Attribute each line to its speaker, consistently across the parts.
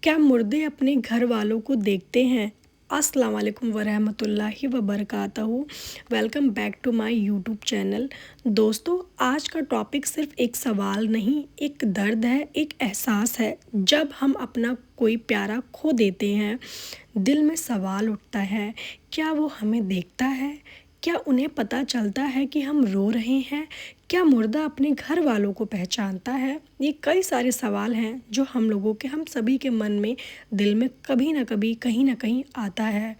Speaker 1: क्या मुर्दे अपने घर वालों को देखते हैं? अस्सलाम वालेकुम वरहमतुल्लाहि वबरकातहू। Welcome back to my YouTube channel. दोस्तों, आज का टॉपिक सिर्फ एक सवाल नहीं, एक दर्द है, एक एहसास है। जब हम अपना कोई प्यारा खो देते हैं, दिल में सवाल उठता है, क्या वो हमें देखता है? क्या उन्हें पता चलता है कि हम रो रहे हैं? क्या मुर्दा अपने घर वालों को पहचानता है? ये कई सारे सवाल हैं जो हम सभी के मन में, दिल में कभी ना कभी, कहीं ना कहीं आता है।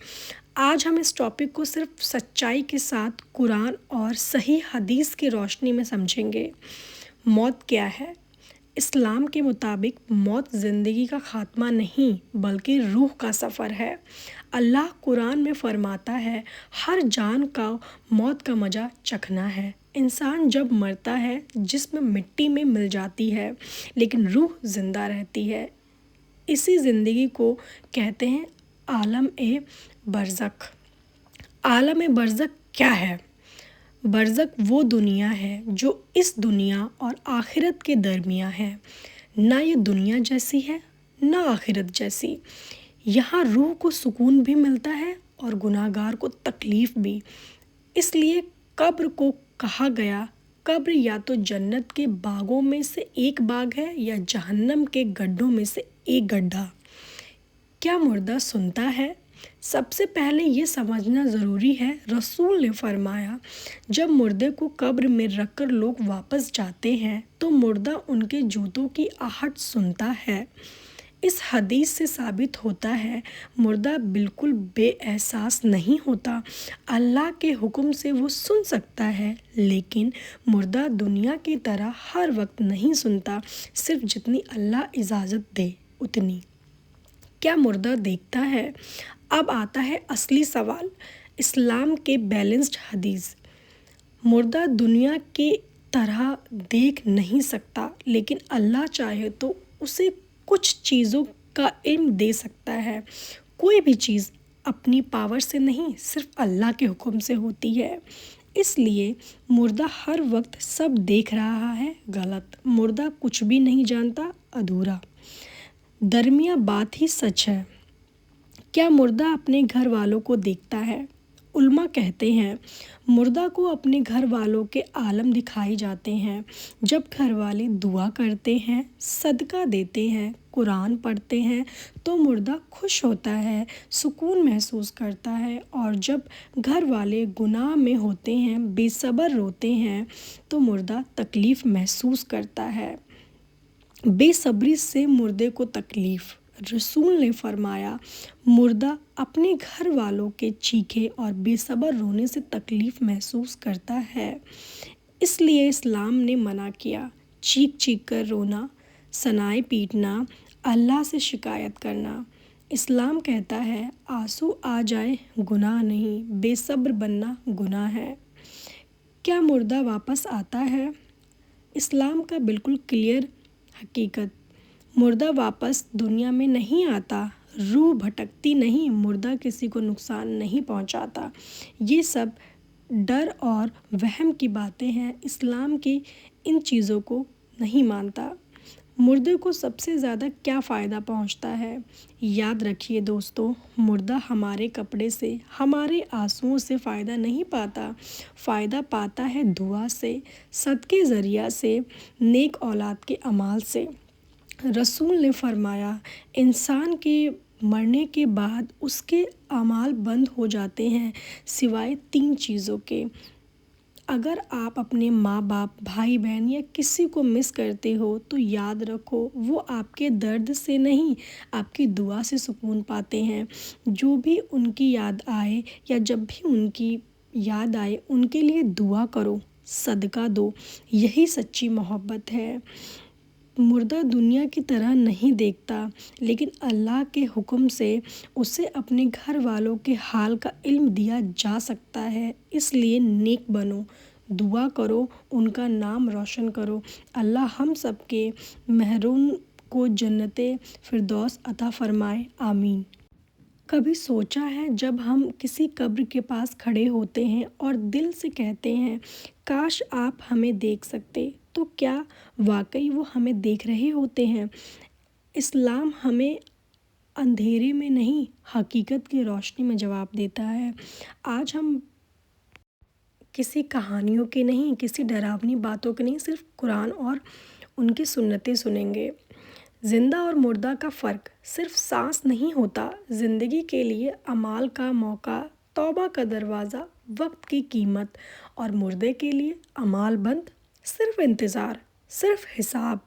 Speaker 1: आज हम इस टॉपिक को सिर्फ सच्चाई के साथ कुरान और सही हदीस की रोशनी में समझेंगे। मौत क्या है? इस्लाम के मुताबिक मौत ज़िंदगी का ख़ात्मा नहीं बल्कि रूह का सफ़र है। अल्लाह कुरान में फरमाता है, हर जान का मौत का मज़ा चखना है। इंसान जब मरता है जिस्म मिट्टी में मिल जाती है, लेकिन रूह ज़िंदा रहती है। इसी ज़िंदगी को कहते हैं आलम ए बरज़ख। आलम ए बरज़ख क्या है? बरज़ख वो दुनिया है जो इस दुनिया और आखिरत के दरमियाँ है। ना ये दुनिया जैसी है, ना आखिरत जैसी। यहाँ रूह को सुकून भी मिलता है और गुनाहगार को तकलीफ़ भी। इसलिए कब्र को कहा गया, कब्र या तो जन्नत के बागों में से एक बाग है या जहन्नम के गड्ढों में से एक गड्ढा। क्या मुर्दा सुनता है? सबसे पहले ये समझना ज़रूरी है, रसूल ने फरमाया, जब मुर्दे को कब्र में रखकर लोग वापस जाते हैं तो मुर्दा उनके जूतों की आहट सुनता है। इस हदीस से साबित होता है मुर्दा बिल्कुल बेएहसास नहीं होता। अल्लाह के हुक्म से वो सुन सकता है, लेकिन मुर्दा दुनिया की तरह हर वक्त नहीं सुनता, सिर्फ जितनी अल्लाह इजाज़त दे उतनी। क्या मुर्दा देखता है? अब आता है असली सवाल, इस्लाम के बैलेंस्ड हदीस। मुर्दा दुनिया की तरह देख नहीं सकता, लेकिन अल्लाह चाहे तो उसे कुछ चीज़ों का इल्म दे सकता है। कोई भी चीज़ अपनी पावर से नहीं, सिर्फ अल्लाह के हुक्म से होती है। इसलिए मुर्दा हर वक्त सब देख रहा है गलत। मुर्दा कुछ भी नहीं जानता, अधूरा। दरमिया बात ही सच है। क्या मुर्दा अपने घर वालों को देखता है? उल्मा कहते हैं, मुर्दा को अपने घर वालों के आलम दिखाए जाते हैं। जब घर वाले दुआ करते हैं, सदका देते हैं, कुरान पढ़ते हैं तो मुर्दा खुश होता है, सुकून महसूस करता है। और जब घर वाले गुनाह में होते हैं, बेसब्र रोते हैं तो मुर्दा तकलीफ़ महसूस करता है। बेसब्री से मुर्दे को तकलीफ़। रसूल ने फरमाया, मुर्दा अपने घर वालों के चीखे और बेसब्र रोने से तकलीफ़ महसूस करता है। इसलिए इस्लाम ने मना किया, चीख चीख कर रोना, सनाए पीटना, अल्लाह से शिकायत करना। इस्लाम कहता है, आंसू आ जाए गुनाह नहीं, बेसब्र बनना गुनाह है। क्या मुर्दा वापस आता है? इस्लाम का बिल्कुल क्लियर हकीकत, मुर्दा वापस दुनिया में नहीं आता। रूह भटकती नहीं, मुर्दा किसी को नुकसान नहीं पहुंचाता। ये सब डर और वहम की बातें हैं। इस्लाम की इन चीज़ों को नहीं मानता। मुर्दे को सबसे ज़्यादा क्या फ़ायदा पहुंचता है? याद रखिए दोस्तों, मुर्दा हमारे कपड़े से, हमारे आंसुओं से फ़ायदा नहीं पाता। फ़ायदा पाता है दुआ से, सदके ज़रिया से, नेक औलाद के अमाल से। रसूल ने फरमाया, इंसान के मरने के बाद उसके अमाल बंद हो जाते हैं सिवाय 3 चीज़ों के। अगर आप अपने माँ बाप, भाई बहन या किसी को मिस करते हो तो याद रखो, वो आपके दर्द से नहीं, आपकी दुआ से सुकून पाते हैं। जो भी उनकी याद आए या जब भी उनकी याद आए, उनके लिए दुआ करो, सदका दो। यही सच्ची मोहब्बत है। मुर्दा दुनिया की तरह नहीं देखता, लेकिन अल्लाह के हुक्म से उसे अपने घर वालों के हाल का इल्म दिया जा सकता है। इसलिए नेक बनो, दुआ करो, उनका नाम रोशन करो। अल्लाह हम सब के महरूम को जन्नते फिरदौस अता फरमाए, आमीन। कभी सोचा है, जब हम किसी कब्र के पास खड़े होते हैं और दिल से कहते हैं, काश आप हमें देख सकते, तो क्या वाकई वो हमें देख रहे होते हैं? इस्लाम हमें اندھیرے میں نہیں حقیقت کی روشنی میں جواب دیتا ہے۔ آج ہم کسی کہانیوں کے نہیں، کسی ڈراؤنی باتوں کے نہیں، صرف قرآن اور ان کی سنتیں سنیں گے۔ زندہ اور مردہ کا فرق صرف سانس نہیں ہوتا، زندگی کے لیے اعمال کا موقع، توبہ کا دروازہ، وقت کی قیمت، اور مردے کے لیے اعمال بند، صرف انتظار، صرف حساب۔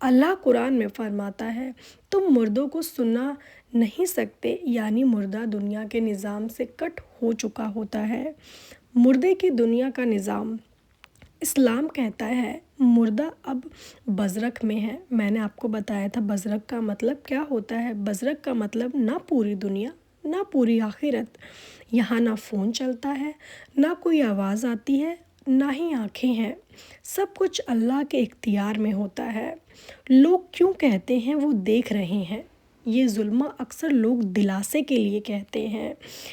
Speaker 1: اللہ قرآن میں فرماتا ہے، تم مردوں کو سنا نہیں سکتے، یعنی مردہ دنیا کے نظام سے کٹ ہو چکا ہوتا ہے۔ مردے کی دنیا کا نظام۔ اسلام کہتا ہے مردہ اب برزخ میں ہے۔ میں نے آپ کو بتایا تھا برزخ کا مطلب کیا ہوتا ہے۔ برزخ کا مطلب نہ پوری دنیا، نہ پوری آخرت۔ یہاں نہ فون چلتا ہے، نہ کوئی آواز آتی ہے، نہ ہی آنکھیں ہیں۔ سب کچھ اللہ کے اختیار میں ہوتا ہے۔ لوگ کیوں کہتے ہیں وہ دیکھ رہے ہیں؟ یہ ظلم اکثر لوگ دلاسے کے لیے کہتے ہیں،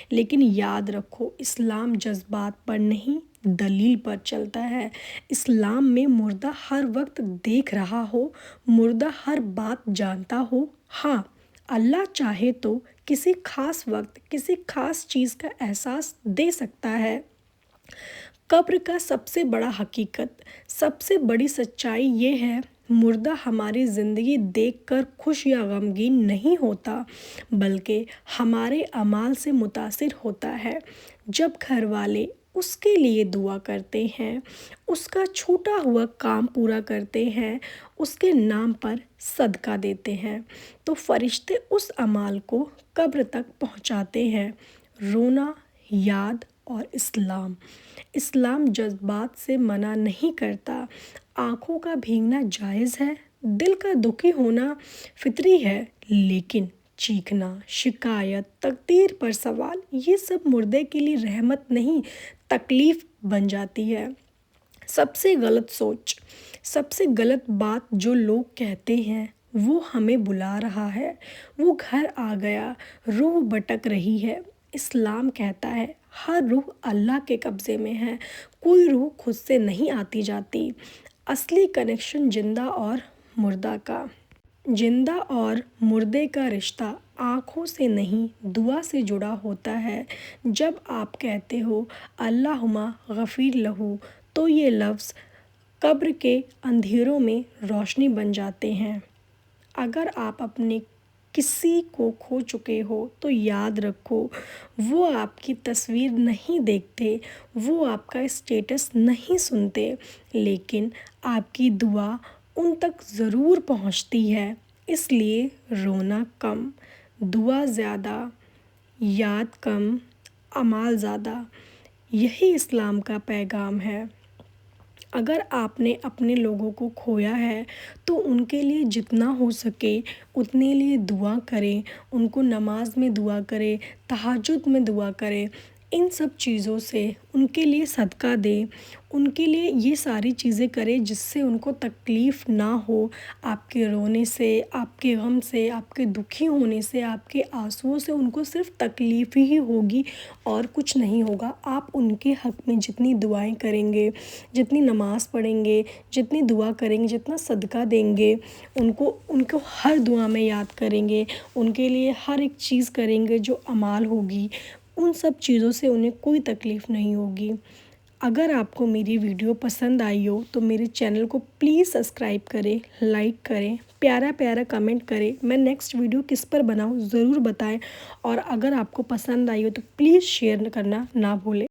Speaker 1: لیکن یاد رکھو اسلام جذبات پر نہیں دلیل پر چلتا ہے۔ اسلام میں مردہ ہر وقت دیکھ رہا ہو، مردہ ہر بات جانتا ہو، ہاں اللہ چاہے تو کسی خاص وقت کسی خاص چیز کا احساس دے سکتا ہے۔ قبر کا سب سے بڑا حقیقت، سب سے بڑی سچائی یہ ہے، مردہ ہماری زندگی دیکھ کر خوش یا غمگین نہیں ہوتا، بلکہ ہمارے اعمال سے متاثر ہوتا ہے۔ جب گھر والے اس کے لیے دعا کرتے ہیں، اس کا چھوٹا ہوا کام پورا کرتے ہیں، اس کے نام پر صدقہ دیتے ہیں، تو فرشتے اس اعمال کو قبر تک پہنچاتے ہیں۔ رونا، یاد اور اسلام جذبات سے منع نہیں کرتا۔ آنکھوں کا بھیگنا جائز ہے، دل کا دکھی ہونا فطری ہے، لیکن چیخنا، شکایت، تقدیر پر سوال، یہ سب مردے کے لیے رحمت نہیں تکلیف بن جاتی ہے۔ سب سے غلط سوچ، سب سے غلط بات جو لوگ کہتے ہیں، وہ ہمیں بلا رہا ہے، وہ گھر آ گیا، روح بھٹک رہی ہے۔ اسلام کہتا ہے ہر روح اللہ کے قبضے میں ہے، کوئی روح خود سے نہیں آتی جاتی۔ اصلی کنیکشن زندہ اور مردہ کا۔ زندہ اور مردے کا رشتہ آنکھوں سے نہیں دعا سے جڑا ہوتا ہے۔ جب آپ کہتے ہو اللہم غفر لہ، تو یہ لفظ قبر کے اندھیروں میں روشنی بن جاتے ہیں۔ اگر آپ اپنے کسی کو کھو چکے ہو تو یاد رکھو وہ آپ کی تصویر نہیں دیکھتے، وہ آپ کا اسٹیٹس نہیں سنتے، لیکن آپ کی دعا ان تک ضرور پہنچتی ہے۔ اس لیے رونا کم، دعا زیادہ، یاد کم، اعمال زیادہ۔ یہی اسلام کا پیغام ہے۔ اگر آپ نے اپنے لوگوں کو کھویا ہے تو ان کے لیے جتنا ہو سکے اتنے لیے دعا کریں، ان کو نماز میں دعا کریں، تہجد میں دعا کریں، ان سب چیزوں سے ان کے لیے صدقہ دیں، ان کے لیے یہ ساری چیزیں کریں جس سے ان کو تکلیف نہ ہو۔ آپ کے رونے سے، آپ کے غم سے، آپ کے دکھی ہونے سے، آپ کے آنسوؤں سے ان کو صرف تکلیف ہی ہوگی اور کچھ نہیں ہوگا۔ آپ ان کے حق میں جتنی دعائیں کریں گے، جتنی نماز پڑھیں گے، جتنی دعا کریں گے، جتنا صدقہ دیں گے، ان کو ہر دعا میں یاد کریں گے، ان کے لیے ہر ایک چیز کریں گے جو اعمال ہوگی، ان سب چیزوں سے انہیں کوئی تکلیف نہیں ہوگی۔ اگر آپ کو میری ویڈیو پسند آئی ہو تو میرے چینل کو پلیز سبسکرائب کریں، لائک کریں، پیارا پیارا کمنٹ کریں۔ میں نیکسٹ ویڈیو کس پر بناؤں ضرور بتائیں، اور اگر آپ کو پسند آئی ہو تو پلیز شیئر کرنا نہ بھولیں۔